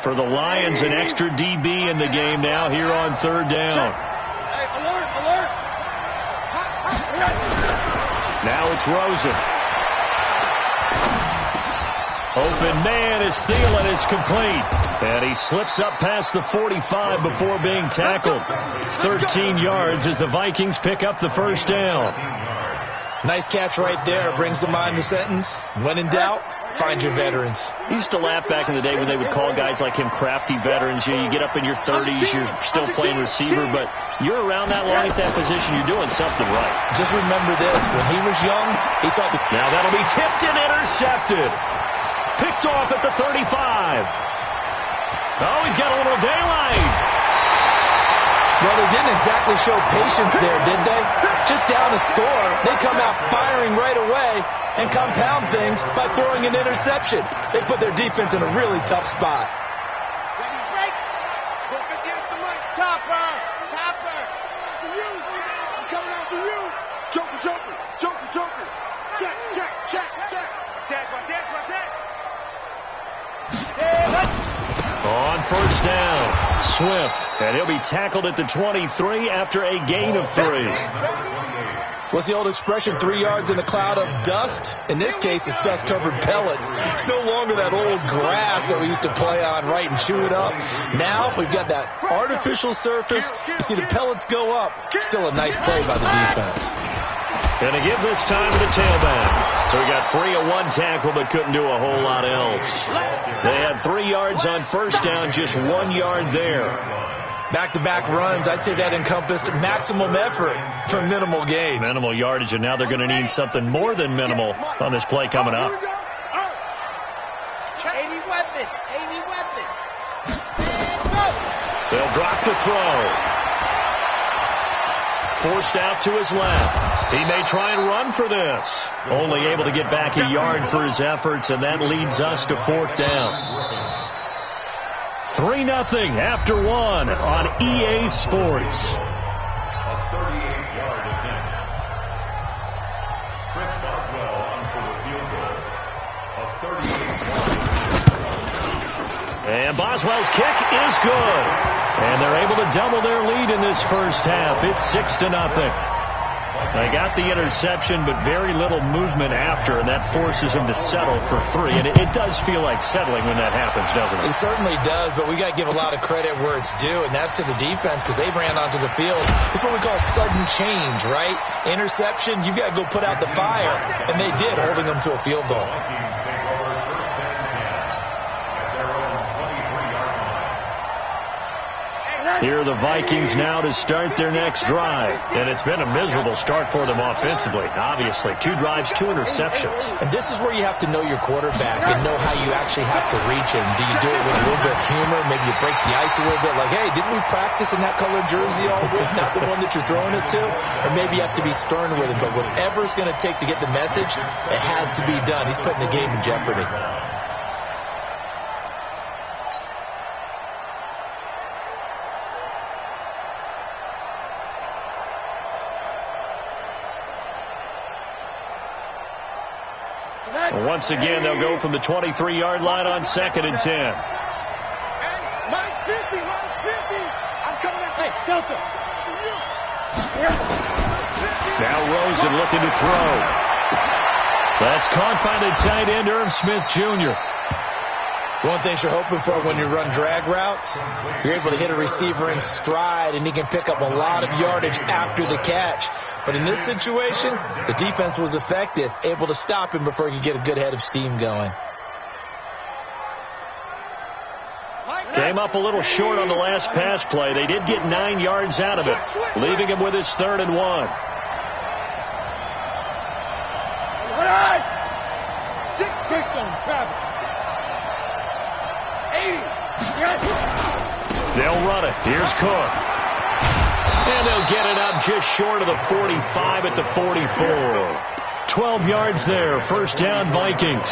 For the Lions, an extra DB in the game now here on third down. Now it's Rosen. Open man is Thielen. It's complete. And he slips up past the 45 before being tackled. 13 yards as the Vikings pick up the first down. Nice catch right there. Brings to mind the sentence, when in doubt, find your veterans. I used to laugh back in the day when they would call guys like him crafty veterans. You get up in your 30s, you're still playing receiver, but you're around that long at that position, you're doing something right. Just remember this, when he was young, he thought now that'll be tipped and intercepted. Picked off at the 35. Oh, he's got a little daylight. Well, they didn't exactly show patience there, did they? Just down a score, they come out firing right away and compound things by throwing an interception. They put their defense in a really tough spot. Ready, break. Look against the mic. Chopper. Chopper. To you. I'm coming out to you. Joker, Joker. Joker, Joker. Check, check, check, check. Check, check, check. On first down, Swift, and he'll be tackled at the 23 after a gain of 3. What's the old expression, 3 yards in a cloud of dust? In this case, it's dust-covered pellets. It's no longer that old grass that we used to play on, right, and chew it up. Now we've got that artificial surface. You see the pellets go up. Still a nice play by the defense. Going to give this time to the tailback. So we got 3 of 1 tackle, but couldn't do a whole lot else. They had 3 yards on first down, just 1 yard there. Back-to-back runs, I'd say that encompassed maximum effort for minimal gain. Minimal yardage, and now they're going to need something more than minimal on this play coming up. 80 weapon. 80 weapon. They'll drop the throw. Forced out to his left. He may try and run for this. Only able to get back a yard for his efforts, and that leads us to fourth down. 3-0 after 1 on EA Sports. A 38-yard attempt. Chris Boswell on for the field goal. A 38-yard. And Boswell's kick is good. And they're able to double their lead in this first half. It's 6-0. They got the interception, but very little movement after, and that forces them to settle for 3. And it does feel like settling when that happens, doesn't it? It certainly does, but we got to give a lot of credit where it's due, and that's to the defense because they ran onto the field. It's what we call sudden change, right? Interception, you got to go put out the fire, and they did, holding them to a field goal. Here are the Vikings now to start their next drive. And it's been a miserable start for them offensively, obviously. 2 drives, 2 interceptions. And this is where you have to know your quarterback and know how you actually have to reach him. Do you do it with a little bit of humor? Maybe you break the ice a little bit like, hey, didn't we practice in that colored jersey all week? Not the one that you're throwing it to? Or maybe you have to be stern with him. But whatever it's going to take to get the message, it has to be done. He's putting the game in jeopardy. Once again, they'll go from the 23-yard line on 2nd and 10. Hey, mine's 50. I'm coming in. Hey, Delta. Now Rosen looking to throw. That's caught by the tight end, Irv Smith Jr. One thing you're hoping for when you run drag routes, you're able to hit a receiver in stride, and he can pick up a lot of yardage after the catch. But in this situation, the defense was effective, able to stop him before he could get a good head of steam going. Came up a little short on the last pass play. They did get 9 yards out of it, leaving him with his 3rd and 1. They'll run it. Here's Cook. And they'll get it up just short of the 45 at the 44. 12 yards there. First down, Vikings.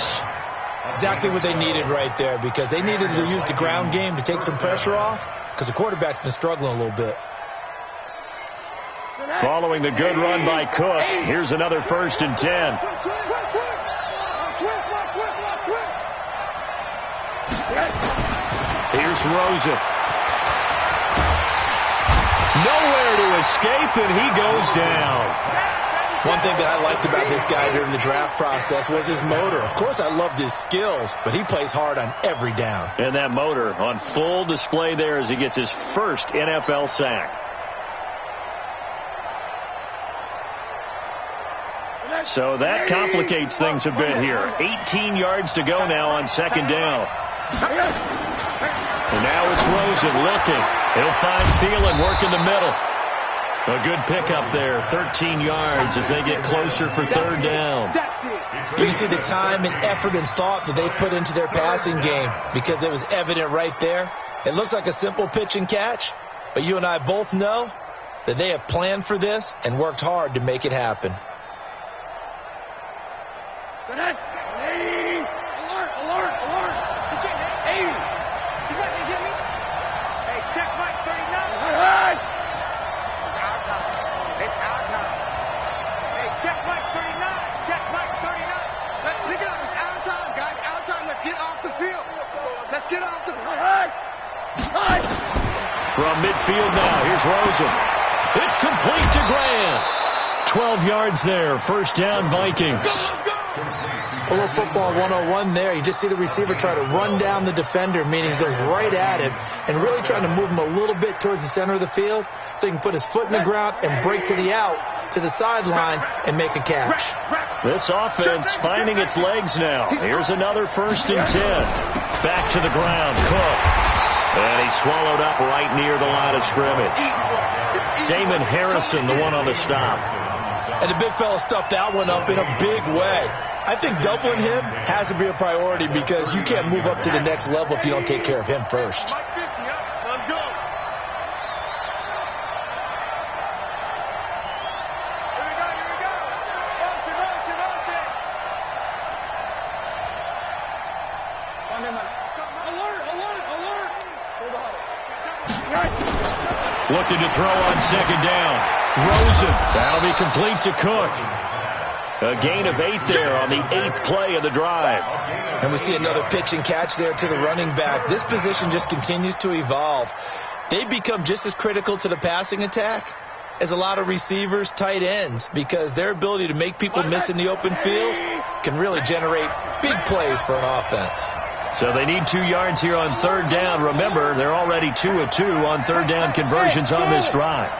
Exactly what they needed right there, because they needed to use the ground game to take some pressure off, because the quarterback's been struggling a little bit. Following the good run by Cook, here's another 1st and 10. It's Rosen. Nowhere to escape, and he goes down. One thing that I liked about this guy during the draft process was his motor. Of course, I loved his skills, but he plays hard on every down. And that motor on full display there as he gets his first NFL sack. So that complicates things a bit here. 18 yards to go now on second down. And now it's Rosen looking. He'll find Thielen, work in the middle. A good pickup there, 13 yards as they get closer for third down. You can see the time and effort and thought that they put into their passing game because it was evident right there. It looks like a simple pitch and catch, but you and I both know that they have planned for this and worked hard to make it happen. Alert, alert, alert. He's getting 80. He's not going to get me. Hey, check Mike 39. It's our time. It's our time. Hey, check Mike 39. Check Mike 39. Let's pick it up. It's our time, guys. Our time. Let's get off the field. Let's get off the field. From midfield now, here's Rosen. It's complete to Grant. 12 yards there. First down, Vikings. A little football 101 there. You just see the receiver try to run down the defender, meaning he goes right at him and really trying to move him a little bit towards the center of the field so he can put his foot in the ground and break to the out, to the sideline, and make a catch. This offense finding its legs now. Here's another 1st and 10. Back to the ground, Cook. And he swallowed up right near the line of scrimmage. Damon Harrison, the one on the stop. And the big fella stuffed that one up in a big way. I think doubling him has to be a priority because you can't move up to the next level if you don't take care of him first. Let's go. Here we go, here we go. Motion, motion, motion. Alert, alert, alert. Looking to throw on second down. Rosen. That'll be complete to Cook. A gain of 8 there on the 8th play of the drive. And we see another pitch and catch there to the running back. This position just continues to evolve. They become just as critical to the passing attack as a lot of receivers, tight ends, because their ability to make people miss in the open field can really generate big plays for an offense. So they need 2 yards here on third down. Remember, they're already 2 of 2 on third down conversions on this drive.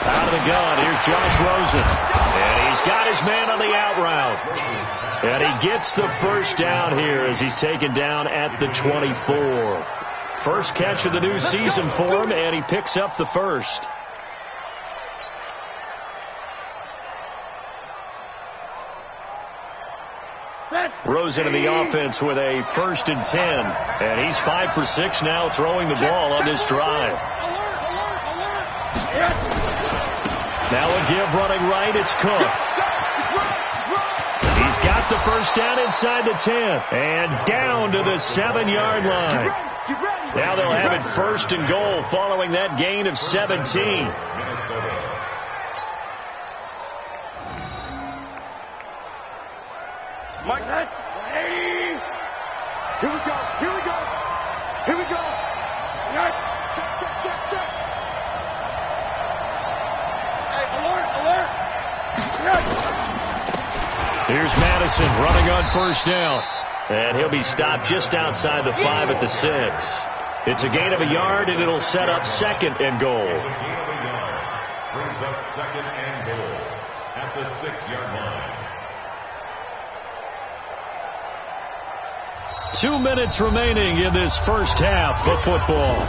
Out of the gun, here's Josh Rosen. And he's got his man on the out route. And he gets the first down here as he's taken down at the 24. First catch of the new season for him, and he picks up the first. Rosen in the offense with a 1st and 10. And he's 5 for 6 now throwing the ball on this drive. Now a give running right, it's Cook. He's got the first down inside the 10 and down to the 7-yard line. Now they'll have it 1st and goal following that gain of 17. Mike, here we go, here we go, here we go. Check, check, check, check. Hey, alert, alert. Here's Madison running on first down. And he'll be stopped just outside the 5 at the 6. It's a gain of a yard, and it'll set up 2nd and goal. Brings up 2nd and goal at the 6-yard line. 2 minutes remaining in this first half of football.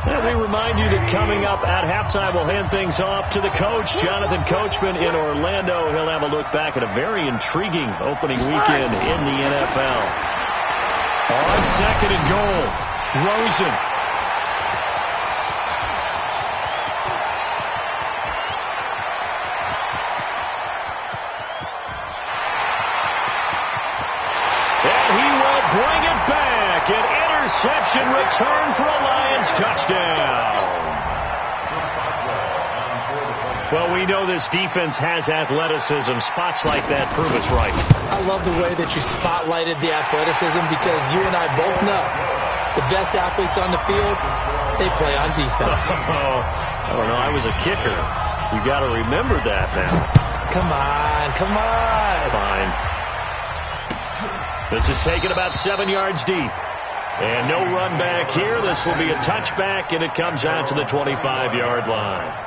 Let me remind you that coming up at halftime, we'll hand things off to the coach, Jonathan Coachman in Orlando. He'll have a look back at a very intriguing opening weekend in the NFL. On 2nd and goal, Rosen. And he will bring it back. An interception return for a Lions touchdown. Well, we know this defense has athleticism. Spots like that prove us right. I love the way that you spotlighted the athleticism because you and I both know the best athletes on the field, they play on defense. I don't know. I was a kicker. You got to remember that now. Come on. Fine. This is taken about 7 yards deep. And no run back here. This will be a touchback, and it comes out to the 25-yard line.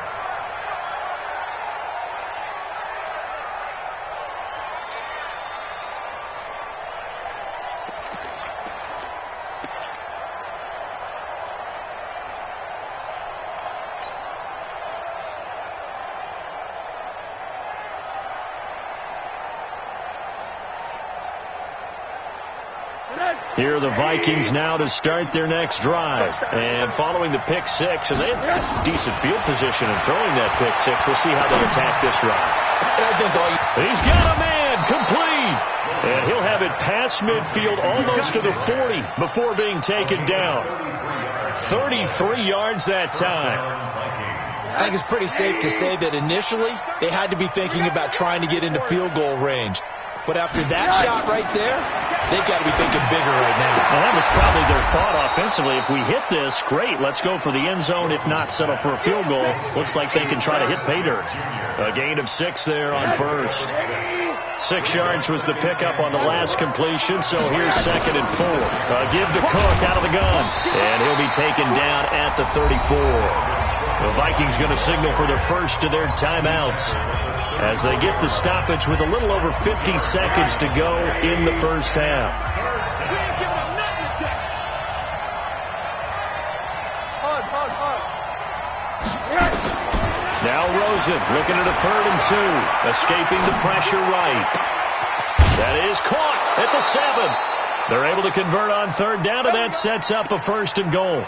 Here are the Vikings now to start their next drive. And following the pick six, and they have decent field position in throwing that pick six. We'll see how they attack this drive. He's got a man complete. And he'll have it past midfield almost to the 40 before being taken down. 33 yards that time. I think it's pretty safe to say that initially they had to be thinking about trying to get into field goal range. But after that shot right there, they've got to be thinking bigger right now. Well, that was probably their thought offensively. If we hit this, great. Let's go for the end zone. If not, settle for a field goal. Looks like they can try to hit pay dirt. A gain of 6 there on first. 6 yards was the pickup on the last completion, so here's 2nd and 4. Give to Cook out of the gun, and he'll be taken down at the 34. The Vikings going to signal for the first of their timeouts as they get the stoppage with a little over 50 seconds to go in the first half. Now Rosen looking at a 3rd and 2, escaping the pressure right. That is caught at the 7. They're able to convert on 3rd down, and that sets up a 1st and goal.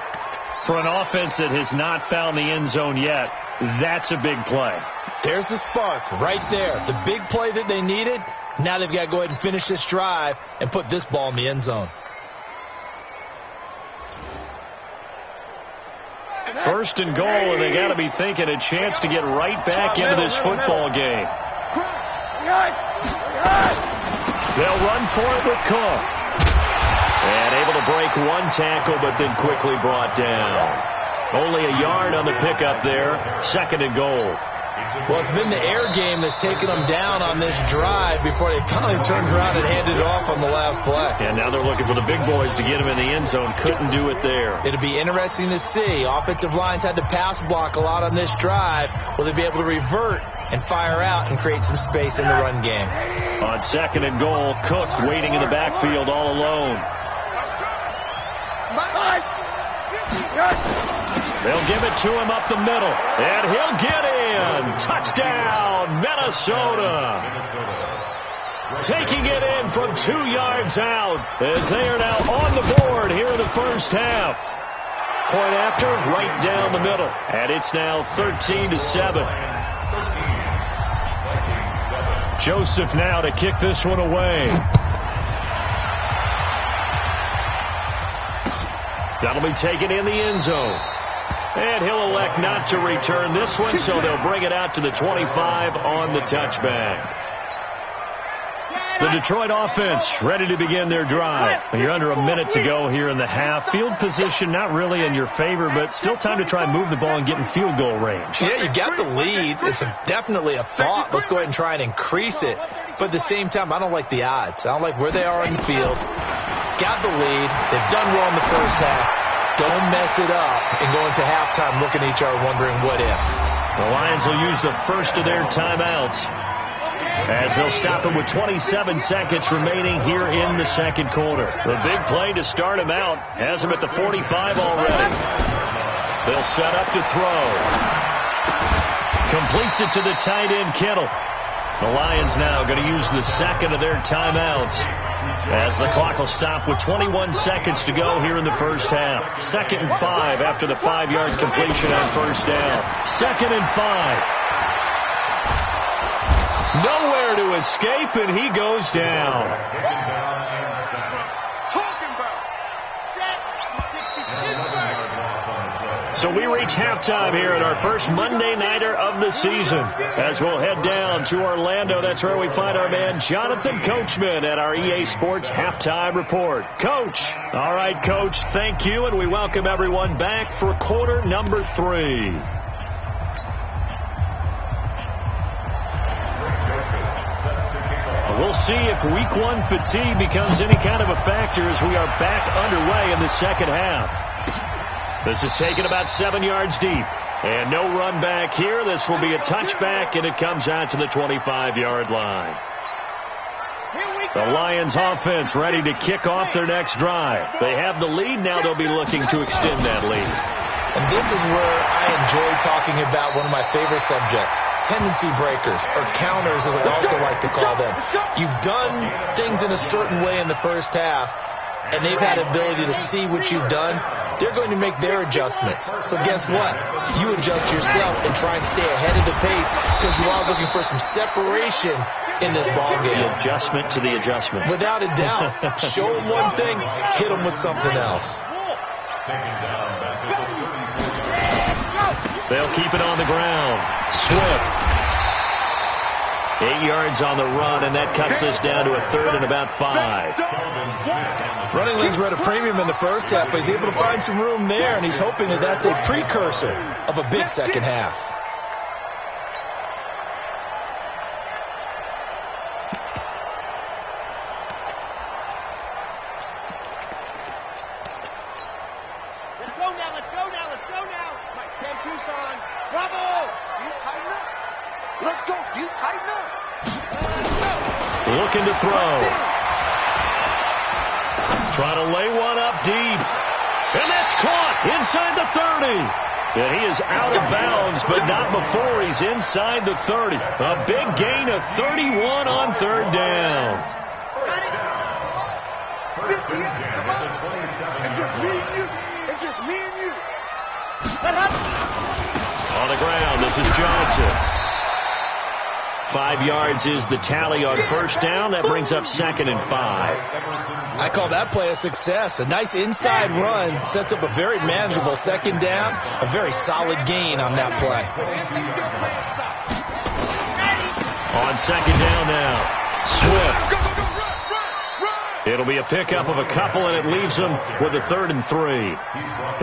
For an offense that has not found the end zone yet, that's a big play. There's the spark right there. The big play that they needed. Now they've got to go ahead and finish this drive and put this ball in the end zone. 1st and goal, and they got to be thinking a chance to get right back into this football game. They'll run for it with Cook. And able to break one tackle, but then quickly brought down. Only a yard on the pickup there. 2nd and goal. Well, it's been the air game that's taken them down on this drive before they finally turned around and handed it off on the last play. And now they're looking for the big boys to get them in the end zone. Couldn't do it there. It'll be interesting to see. Offensive lines had to pass block a lot on this drive. Will they be able to revert and fire out and create some space in the run game? On 2nd and goal, Cook waiting in the backfield all alone. They'll give it to him up the middle, and he'll get in. Touchdown, Minnesota. Taking it in from 2 yards out as they are now on the board here in the first half. Point after, right down the middle, and it's now 13-7. Joseph now to kick this one away. That'll be taken in the end zone. And he'll elect not to return this one, so they'll bring it out to the 25 on the touchback. The Detroit offense ready to begin their drive. You're under a minute to go here in the half. Field position not really in your favor, but still time to try and move the ball and get in field goal range. Yeah, you got the lead. It's definitely a thought. Let's go ahead and try and increase it. But at the same time, I don't like the odds. I don't like where they are on the field. Got the lead. They've done well in the first half. Don't mess it up and go into halftime looking at each other wondering what if. The Lions will use the first of their timeouts as they'll stop him with 27 seconds remaining here in the second quarter. The big play to start him out has him at the 45 already. They'll set up to throw. Completes it to the tight end, Kittle. The Lions now going to use the second of their timeouts as the clock will stop with 21 seconds to go here in the first half. 2nd and 5 after the 5-yard completion on first down. 2nd and 5. Nowhere to escape, and he goes down. So we reach halftime here at our first Monday Nighter of the season. As we'll head down to Orlando, that's where we find our man Jonathan Coachman at our EA Sports Halftime Report. Coach. All right, Coach, thank you, and we welcome everyone back for quarter number 3. We'll see if week 1 fatigue becomes any kind of a factor as we are back underway in the second half. This is taken about 7 yards deep. And no run back here. This will be a touchback, and it comes out to the 25-yard line. The Lions offense ready to kick off their next drive. They have the lead. Now they'll be looking to extend that lead. And this is where I enjoy talking about one of my favorite subjects, tendency breakers, or counters as I also like to call them. You've done things in a certain way in the first half, and they've had ability to see what you've done. They're going to make their adjustments. So guess what? You adjust yourself and try and stay ahead of the pace because you are looking for some separation in this ball game. The adjustment to the adjustment. Without a doubt. Show them one thing, hit them with something else. They'll keep it on the ground. Swift. 8 yards on the run, and that cuts us down to a third and about 5. Running lanes were at a premium in the first half, but he's able to find some room there, and he's hoping that that's a precursor of a big second half. Let's go now, let's go now, let's go now. Mike, Cam Tucson. Bravo! You tighten up. Let's go, you tighten up. Looking to throw. Trying to lay one up deep. And that's caught inside the 30. And he is out of bounds, but not before he's inside the 30. A big gain of 31 on third down. It's just me and you. It's just me and you. On the ground, this is Johnson. 5 yards is the tally on first down. That brings up 2nd and 5. I call that play a success. A nice inside run sets up a very manageable second down. A very solid gain on that play. On second down now, Swift. It'll be a pickup of a couple, and it leaves them with a 3rd and 3.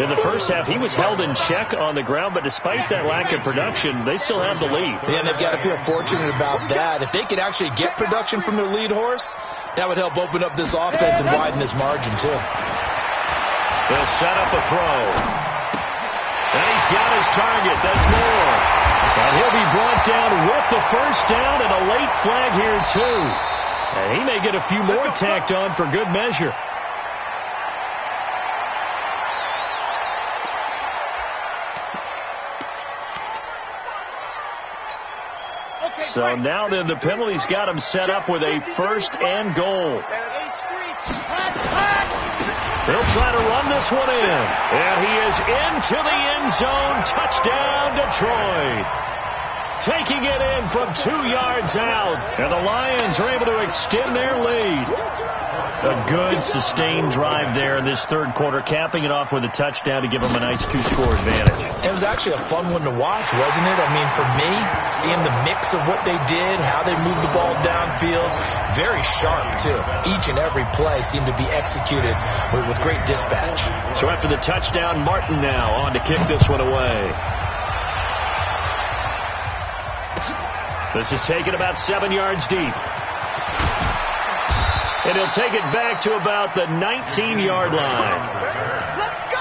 In the first half, he was held in check on the ground, but despite that lack of production, they still have the lead. Yeah, and they've got to feel fortunate about that. If they could actually get production from their lead horse, that would help open up this offense and widen this margin, too. They'll set up a throw. And he's got his target. That's Moore. And he'll be brought down with the first down and a late flag here, too. And he may get a few more tacked on for good measure. So now then the penalty's got him set up with a 1st and goal. They'll try to run this one in. And he is into the end zone. Touchdown, Detroit. Taking it in from 2 yards out. And the Lions are able to extend their lead. A good, sustained drive there in this third quarter, capping it off with a touchdown to give them a nice 2-score advantage. It was actually a fun one to watch, wasn't it? I mean, for me, seeing the mix of what they did, how they moved the ball downfield, very sharp, too. Each and every play seemed to be executed with great dispatch. So after the touchdown, Martin now on to kick this one away. This is taken about 7 yards deep. And he'll take it back to about the 19-yard line. Let's go!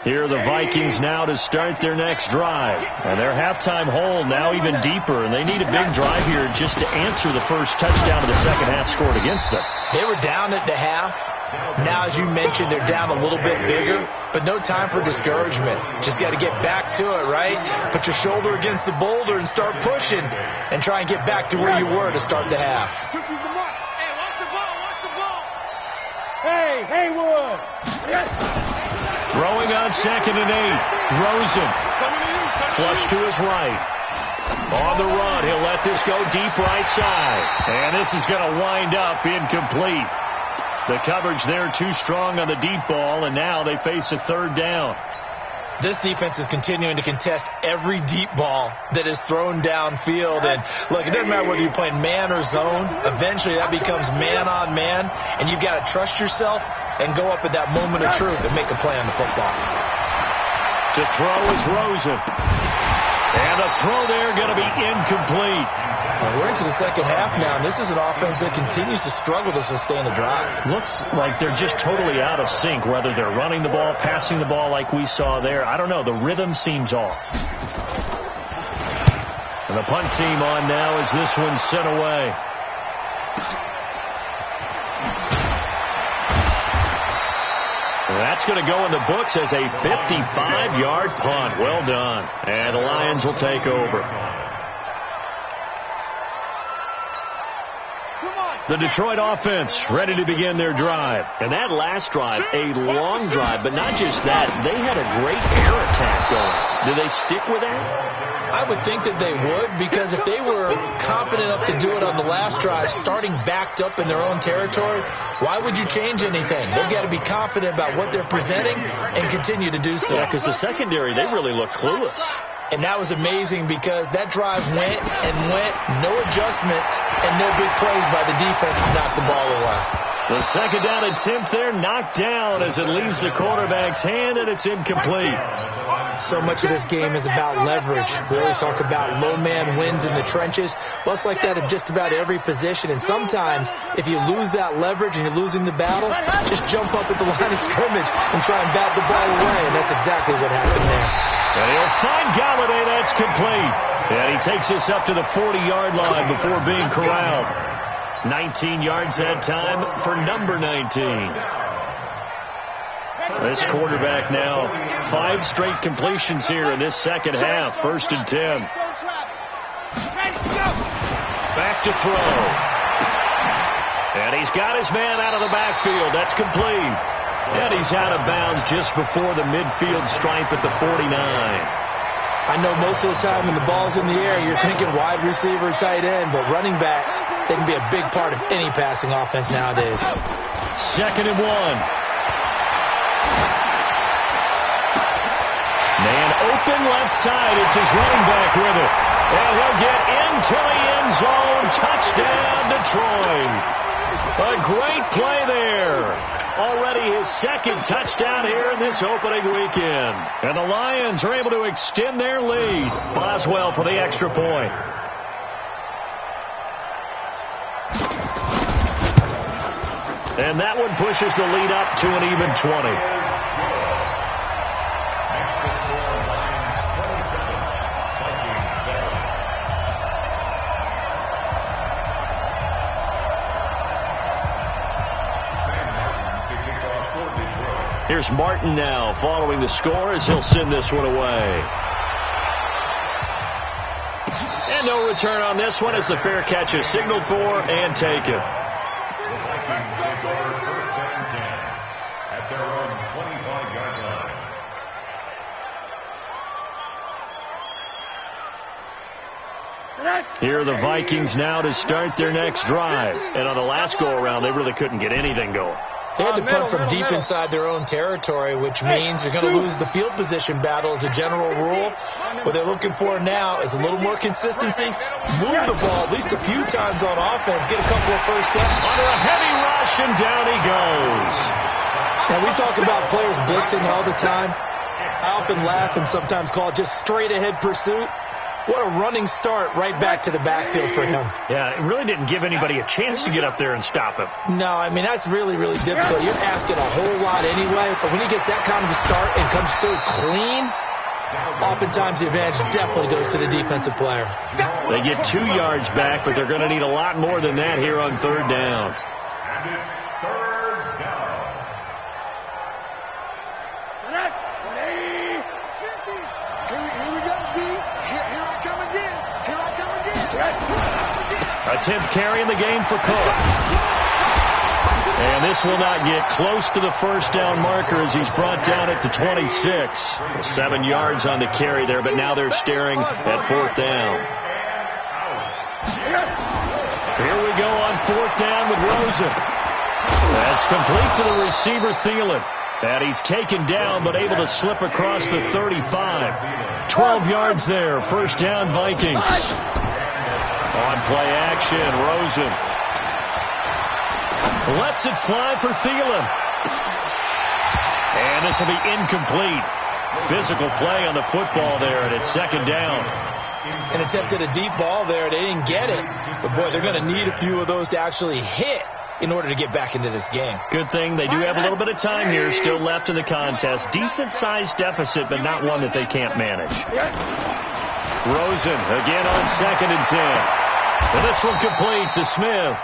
Here are the Vikings now to start their next drive. And their halftime hole now even deeper, and they need a big drive here just to answer the first touchdown of the second half scored against them. They were down at the half. Now, as you mentioned, they're down a little bit bigger, but no time for discouragement. Just got to get back to it, right? Put your shoulder against the boulder and start pushing and try and get back to where you were to start the half. Took you the mark. Hey, watch the ball. Haywood. Throwing on 2nd and 8. Rosen. Flush to his right. On the run, he'll let this go deep right side. And this is going to wind up incomplete. The coverage there too strong on the deep ball, and now they face a 3rd down. This defense is continuing to contest every deep ball that is thrown downfield. And, look, it doesn't matter whether you're playing man or zone. Eventually that becomes man on man, and you've got to trust yourself and go up at that moment of truth and make a play on the football. To throw is Rosen. And the throw there going to be incomplete. Well, we're into the second half now, and this is an offense that continues to struggle to sustain a drive. Looks like they're just totally out of sync, whether they're running the ball, passing the ball like we saw there. I don't know. The rhythm seems off. And the punt team on now as this one's sent away. That's going to go in the books as a 55-yard punt. Well done. And the Lions will take over. The Detroit offense ready to begin their drive. And that last drive, a long drive, but not just that. They had a great air attack going. Do they stick with that? I would think that they would, because if they were confident enough to do it on the last drive, starting backed up in their own territory, why would you change anything? They've got to be confident about what they're presenting and continue to do so. Yeah, because the secondary, they really look clueless. And that was amazing because that drive went and went, no adjustments, and no big plays by the defense to knock the ball away. The 2nd down attempt there knocked down as it leaves the quarterback's hand, and it's incomplete. So much of this game is about leverage. We always talk about low man wins in the trenches. Well, it's like that in just about every position. And sometimes, if you lose that leverage and you're losing the battle, just jump up at the line of scrimmage and try and bat the ball away. And that's exactly what happened there. And he'll find Galladay. That's complete. And he takes this up to the 40-yard line before being corralled. 19 yards that time for number 19. This quarterback now, 5 straight completions here in this second half. 1st and 10. Back to throw. And he's got his man out of the backfield. That's complete. And he's out of bounds just before the midfield stripe at the 49. I know most of the time when the ball's in the air, you're thinking wide receiver, tight end, but running backs, they can be a big part of any passing offense nowadays. 2nd and 1. Man open left side. It's his running back with it. And he'll get into the end zone. Touchdown, Detroit. A great play there. Already his 2nd touchdown here in this opening weekend. And the Lions are able to extend their lead. Boswell for the extra point. And that one pushes the lead up to an even 20. Here's Martin now following the score as he'll send this one away. And no return on this one as the fair catch is signaled for and taken. At their own 25-yard line. Here are the Vikings now to start their next drive. And on the last go-around, they really couldn't get anything going. They had to punt from deep inside their own territory, which means they're going to lose the field position battle as a general rule. What they're looking for now is a little more consistency, move the ball at least a few times on offense, get a couple of first downs. Under a heavy rush, and down he goes. Now, we talk about players blitzing all the time. I often laugh and sometimes call it just straight-ahead pursuit. What a running start right back to the backfield for him. Yeah, it really didn't give anybody a chance to get up there and stop him. No, I mean, that's really, really difficult. You're asking a whole lot anyway, but when he gets that kind of a start and comes through clean, oftentimes the advantage definitely goes to the defensive player. They get 2 yards back, but they're going to need a lot more than that here on 3rd down. And it's 3rd down. Here we go, D. Here I come again. Here I come again. A 10th carry in the game for Cook. And this will not get close to the first down marker as he's brought down at the 26. 7 yards on the carry there, but now they're staring at 4th down. Here we go on 4th down with Rosen. That's complete to the receiver, Thielen. And he's taken down, but able to slip across the 35. 12 yards there. First down, Vikings. On play action, Rosen lets it fly for Thielen. And this will be incomplete. Physical play on the football there, and it's 2nd down. And attempted a deep ball there. They didn't get it. But, boy, they're going to need a few of those to actually hit in order to get back into this game. Good thing they do have a little bit of time here still left in the contest. Decent-sized deficit, but not one that they can't manage. Rosen again on 2nd and 10. And this one complete to Smith.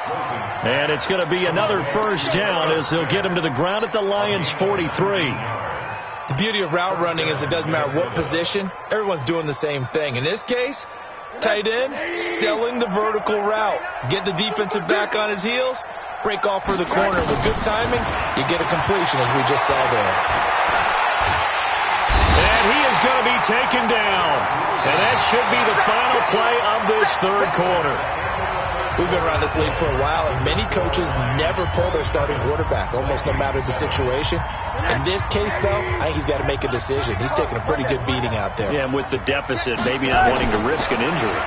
And it's going to be another first down as they'll get him to the ground at the Lions' 43. The beauty of route running is it doesn't matter what position. Everyone's doing the same thing. In this case, tight end, selling the vertical route. Get the defensive back on his heels, break off for the corner. With good timing, you get a completion, as we just saw there. And he is going to be taken down. And that should be the final play of this 3rd quarter. We've been around this league for a while, and many coaches never pull their starting quarterback, almost no matter the situation. In this case, though, I think he's got to make a decision. He's taking a pretty good beating out there. Yeah, and with the deficit, maybe not wanting to risk an injury.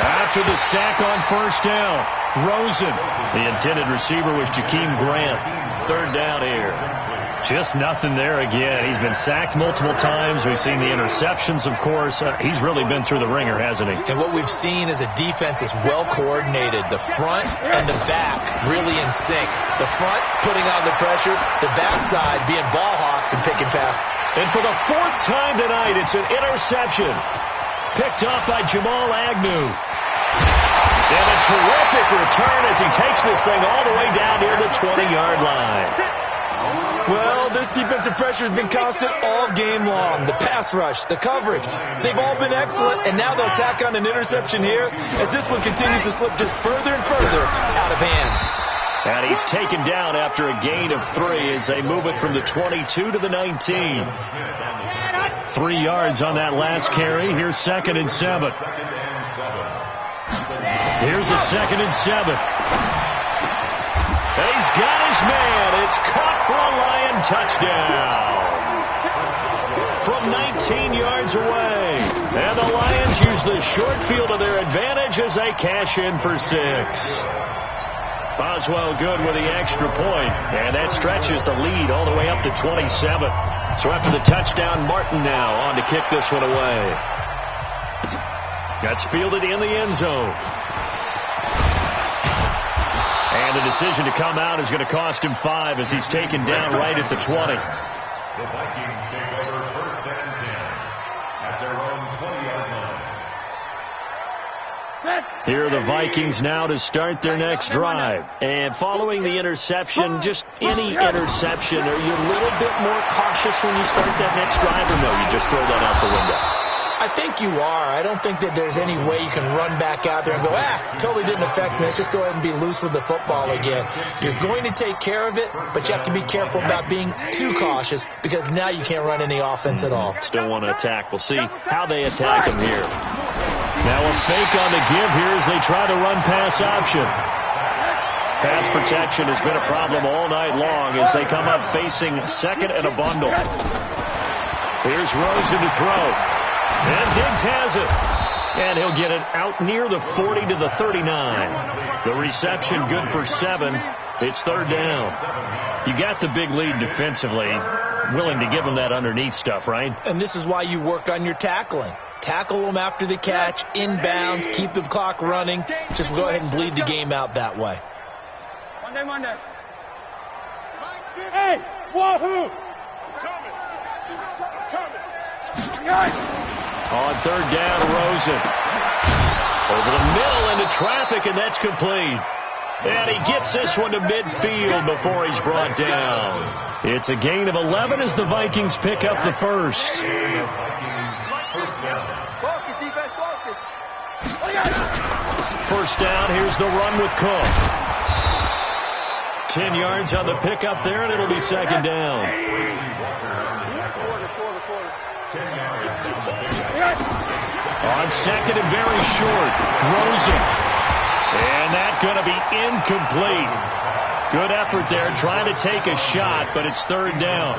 After the sack on first down, Rosen. The intended receiver was Jakeem Grant. 3rd down here. Just nothing there again. He's been sacked multiple times. We've seen the interceptions, of course. He's really been through the ringer, hasn't he? And what we've seen is a defense is well coordinated. The front and the back really in sync. The front putting on the pressure, the backside being ball hawks and picking pass. And for the 4th time tonight, it's an interception. Picked off by Jamal Agnew. And a terrific return as he takes this thing all the way down near the 20-yard line. Well, this defensive pressure has been constant all game long. The pass rush, the coverage, they've all been excellent, and now they'll tack on an interception here as this one continues to slip just further and further out of hand. And he's taken down after a gain of 3 as they move it from the 22 to the 19. 3 yards on that last carry. Here's 2nd and 7. Here's a 2nd and 7. And he's got his man. It's caught for a Lion touchdown. From 19 yards away. And the Lions use the short field to their advantage as they cash in for 6. Boswell good with the extra point. And that stretches the lead all the way up to 27. So after the touchdown, Martin now on to kick this one away. That's fielded in the end zone. And the decision to come out is going to cost him 5 as he's taken down right at the 20. The Vikings take over 1st and 10 at their own 20-yard line. Here are the Vikings now to start their next drive. And following the interception, just any interception, are you a little bit more cautious when you start that next drive, or no, you just throw that out the window? I think you are. I don't think that there's any way you can run back out there and go, totally didn't affect me. Let's just go ahead and be loose with the football again. You're going to take care of it, but you have to be careful about being too cautious because now you can't run any offense at all. Still want to attack. We'll see how they attack him here. Now a fake on the give here as they try to run pass option. Pass protection has been a problem all night long as they come up facing 2nd and a bundle. Here's Rosen to throw. And Diggs has it. And he'll get it out near the 40 to the 39. The reception good for 7. It's 3rd down. You got the big lead defensively. Willing to give them that underneath stuff, right? And this is why you work on your tackling. Tackle them after the catch, inbounds, keep the clock running. Just go ahead and bleed the game out that way. Monday. Hey, wahoo! Coming. On 3rd down, Rosen. Over the middle into traffic, and that's complete. And he gets this one to midfield before he's brought down. It's a gain of 11 as the Vikings pick up the first. Focus, defense, focus. First down, here's the run with Cook. 10 yards on the pickup there, and it'll be second down. On second and very short, Rosen. And that's going to be incomplete. Good effort there, trying to take a shot, but it's third down.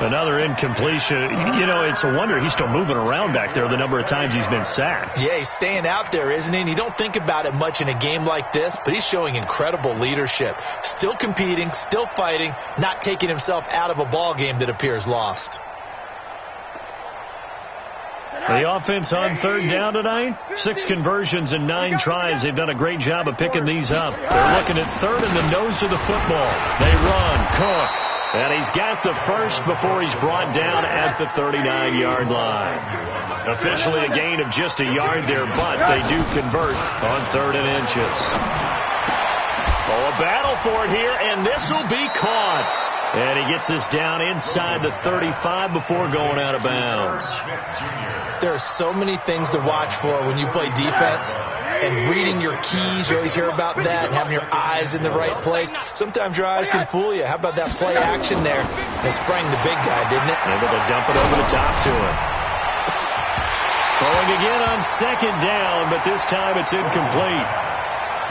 Another incompletion. You know, it's a wonder he's still moving around back there the number of times he's been sacked. Yeah, he's staying out there, isn't he? And you don't think about it much in a game like this, but he's showing incredible leadership. Still competing, still fighting, not taking himself out of a ball game that appears lost. The offense on third down tonight, 6 conversions and 9 tries. They've done a great job of picking these up. They're looking at third in the nose of the football. They run, Cook. And he's got the first before he's brought down at the 39-yard line. Officially a gain of just a yard there, but they do convert on 3rd and inches. Oh, a battle for it here, and this will be caught. And he gets this down inside the 35 before going out of bounds. There are so many things to watch for when you play defense. And reading your keys, you always hear about that, and having your eyes in the right place. Sometimes your eyes can fool you. How about that play action there? It sprang the big guy, didn't it? Able to dump it over the top to him. Throwing again on second down, but this time it's incomplete.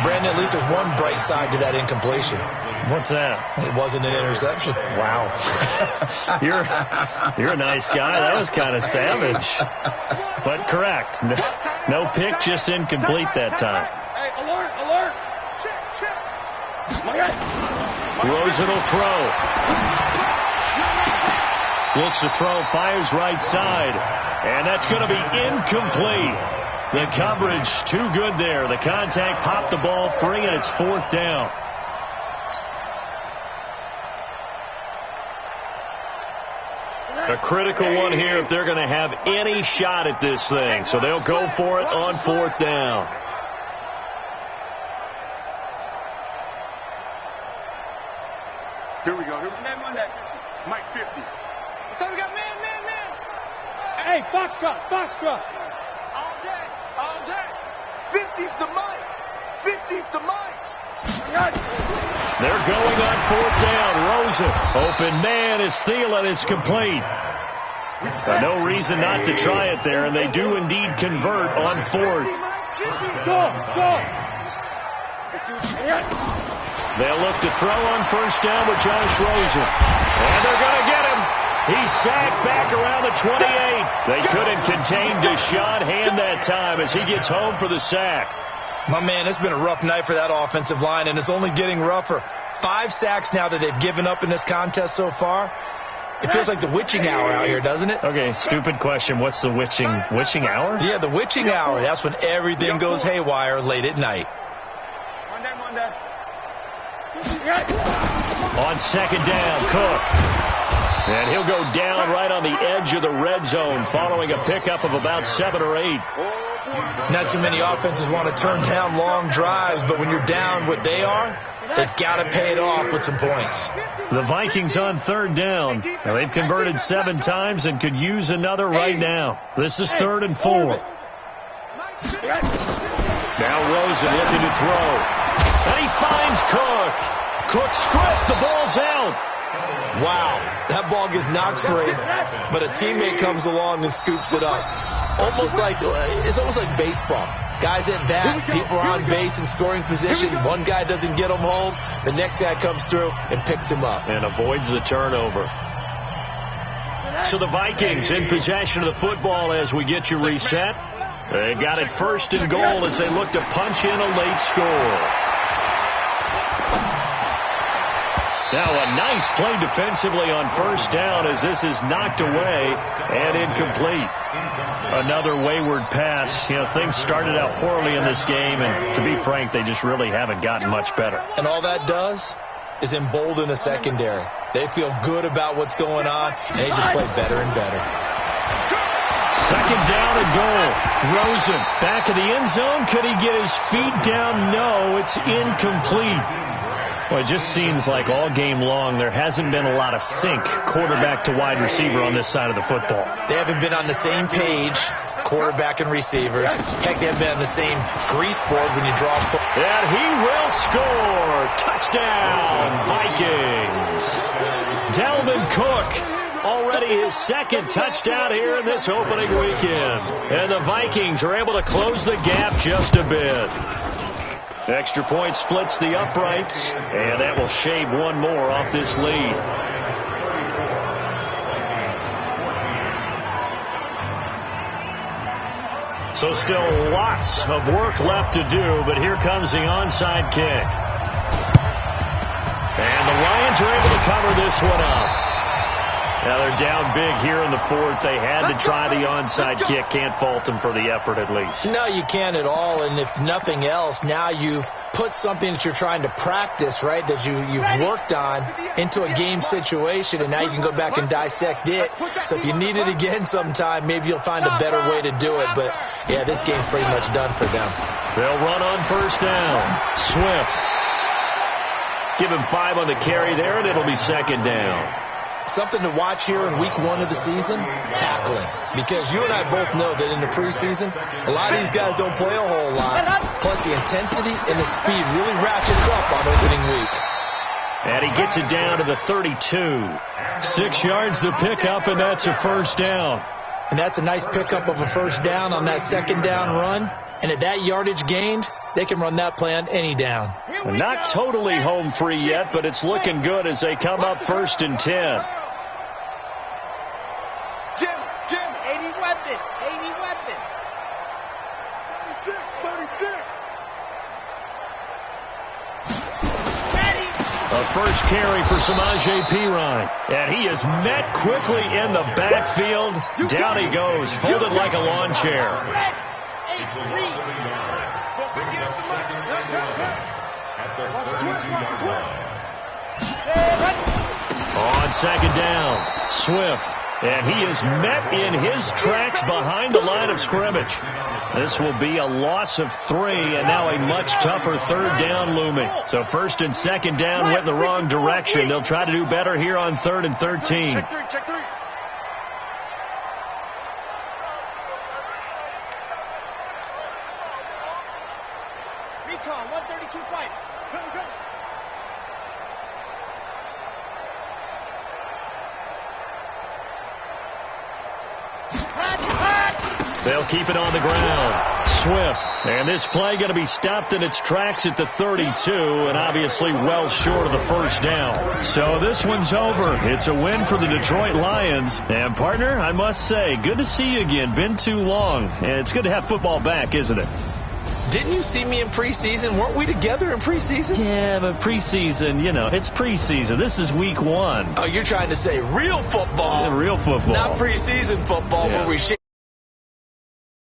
Brandon, at least there's one bright side to that incompletion. What's that? It wasn't an interception. Wow. You're a nice guy. That was kind of savage. But correct. No pick, just incomplete that time. Hey, alert, alert. Check, check. Rosen will throw. Looks to throw, fires right side. And that's going to be incomplete. The coverage too good there. The contact popped the ball free, and it's 4th down. A critical one here if they're going to have any shot at this thing. So they'll go for it on 4th down. Here we go. Here we go. Mike 50. So we got man. Hey, Foxtrot. All day. 50's the Mike. 50's the Mike. They're going on 4th down. Rosen. Open man is Thielen. It's complete. No reason not to try it there, and they do indeed convert on 4th. Go. They'll look to throw on 1st down with Josh Rosen. And they're going to get him. He's sacked back around the 28. They couldn't contain Deshaun Hand that time as he gets home for the sack. My man, it's been a rough night for that offensive line, and it's only getting rougher. 5 sacks now that they've given up in this contest so far. It feels like the witching hour out here, doesn't it? Okay, stupid question. What's the witching hour? Yeah, the witching hour. That's when everything goes haywire late at night. Monday. On second down, Cook. And he'll go down right on the edge of the red zone following a pickup of about 7 or 8. Not too many offenses want to turn down long drives, but when you're down what they are, they've got to pay it off with some points. The Vikings on 3rd down. Now they've converted 7 times and could use another right now. This is 3rd and 4. Now Rosen looking to throw. And he finds Cook. Cook stripped. The ball's out. Wow, that ball gets knocked free, but a teammate comes along and scoops it up. It's almost like baseball. Guys at bat, people are on base in scoring position. One guy doesn't get him home. The next guy comes through and picks him up. And avoids the turnover. So the Vikings in possession of the football as we get you reset. They got it 1st and goal as they look to punch in a late score. Now a nice play defensively on 1st down as this is knocked away and incomplete. Another wayward pass. You know, things started out poorly in this game, and to be frank, they just really haven't gotten much better. And all that does is embolden a secondary. They feel good about what's going on, and they just play better and better. Second down and goal. Rosen back in the end zone. Could he get his feet down? No, it's incomplete. Well, it just seems like all game long there hasn't been a lot of sync quarterback to wide receiver on this side of the football. They haven't been on the same page, quarterback and receivers. Heck, they haven't been on the same grease board when you draw. And he will score. Touchdown, Vikings. Dalvin Cook, already his second touchdown here in this opening weekend. And the Vikings are able to close the gap just a bit. Extra point splits the uprights, and that will shave one more off this lead. So still lots of work left to do, but here comes the onside kick. And the Lions are able to cover this one up. Now they're down big here in the fourth. They had to try the onside kick. Can't fault them for the effort at least. No, you can't at all. And if nothing else, now you've put something that you're trying to practice, right, that you've worked on into a game situation, and now you can go back and dissect it. So if you need it again sometime, maybe you'll find a better way to do it. But, yeah, this game's pretty much done for them. They'll run on first down. Swift. Give him 5 on the carry there, and it'll be second down. Something to watch here in week 1 of the season, tackling. Because you and I both know that in the preseason, a lot of these guys don't play a whole lot. Plus the intensity and the speed really ratchets up on opening week. And he gets it down to the 32. 6 yards the pickup, and that's a first down. And that's a nice pickup of a first down on that second down run. And at that yardage gained, they can run that play on any down. Not totally home free yet, but it's looking good as they come up first and 10. Jim, 80 weapon. 36. A first carry for Samaje Perine. And he is met quickly in the backfield. Down he goes, folded like a lawn chair. On second down, Swift. And he is met in his tracks behind the line of scrimmage. This will be a loss of 3, and now a much tougher third down looming. So first and second down went in the wrong direction. They'll try to do better here on 3rd and 13. Check 3. Recon, 132 fight. Go. They'll keep it on the ground. Swift. And this play going to be stopped in its tracks at the 32, and obviously well short of the first down. So this one's over. It's a win for the Detroit Lions. And, partner, I must say, good to see you again. Been too long. And it's good to have football back, isn't it? Didn't you see me in preseason? Weren't we together in preseason? Yeah, but preseason, it's preseason. This is week 1. Oh, you're trying to say real football. Real football. Not preseason football where we shake